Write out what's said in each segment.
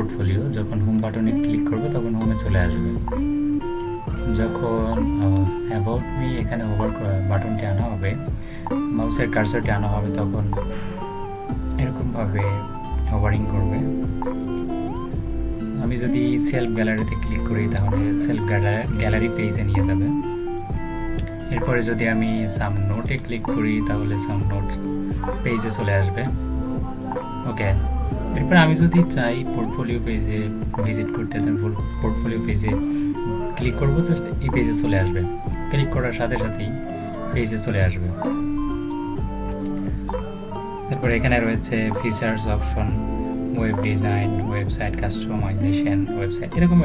Portfolio. যখন home বাটনে click করবে তখন হোমে চলে আসবে। যখন অ্যাবাউট মি এখানে ওভার বাটনটি আনা হবে, মাউসের কার্সরটি আনা হবে, তখন এরকমভাবে ওভারিং করবে। আমি যদি সেলফ গ্যালারিতে ক্লিক করি তাহলে সেলফ গ্যালারি পেজে নিয়ে যাবে। এরপরে যদি আমি সাম নোটে ক্লিক করি তাহলে সাম নোটস পেজে চলে আসবে। ওকে, এরপর আমি যদি চাই পোর্টফোলিও পেজে ভিজিট করতে, তারপর পোর্টফোলিও পেজে ক্লিক করবো, জাস্ট এই পেজে চলে আসবে। ক্লিক করার সাথে সাথেই পেজে চলে আসবে। তারপর এখানে রয়েছে features option, web design, website customization, website, এরকম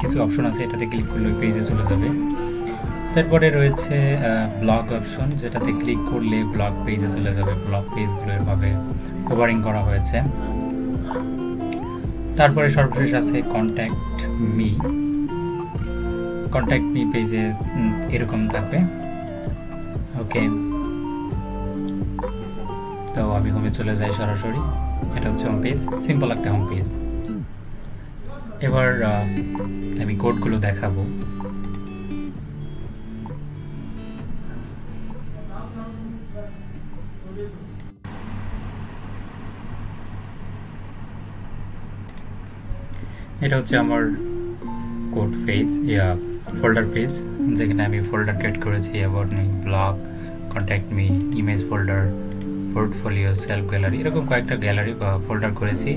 কিছু অপশন আছে। এটাতে ক্লিক করলে ওই পেজে চলে যাবে। তারপরে রয়েছে ব্লগ অপশন, যেটাতে ক্লিক করলে ব্লগ পেজে চলে যাবে। ব্লগ পেজগুলো এভাবে ওভারিং করা হয়েছে। তারপরে সর্বশেষ আছে কন্ট্যাক্ট মি। কন্ট্যাক্ট মি পেজে এরকম থাকবে। ওকে, তো আমি হোমে চলে যাই সরাসরি। এটা হচ্ছে হোম পেজ, সিম্পল একটা হোম পেজ। এবার আমি কোডগুলো দেখাবো। এটা হচ্ছে আমার কোড পেজ, ফোল্ডার পেজ, যেখানে আমি ফোল্ডার ক্রিয়েট করেছি about me, blog, contact me, image folder, portfolio, self gallery, এরকম কয়েকটা গ্যালারি বা ফোল্ডার করেছি।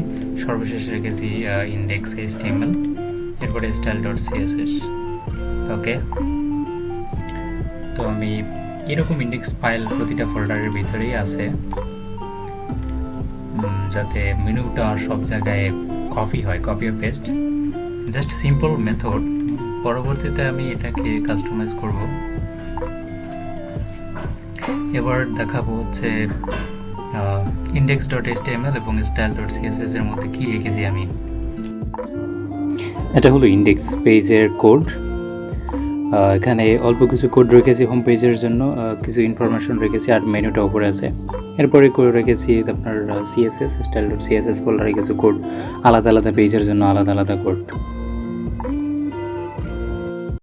সর্বশেষে রেখেছি ইন্ডেক্স HTML, এরপরে style.css। ওকে, তো আমি এরকম ইন্ডেক্স ফাইল প্রতিটা ফোল্ডারের ভিতরেই আছে, যাতে মেনুটা সব জায়গায় কপি হয়, কপি আর পেস্ট। Just simple method. পরবর্তীতে আমি এটাকে কাস্টমাইজ করব। এবার দেখাবো হচ্ছে index.html এবং style.css এর মধ্যে কি লিখেছি আমি। এটা হলো ইন্ডেক্স পেজের কোড। এখানে অল্প কিছু কোড রেখেছি হোম পেজের জন্য, কিছু ইনফরমেশন রেখেছি, আর মেনুটা উপরে আছে। এরপরে করে রেখেছি আপনার CSS, style.css ফোল্ডারে কিছু কোড, আলাদা আলাদা পেজের জন্য আলাদা আলাদা কোড।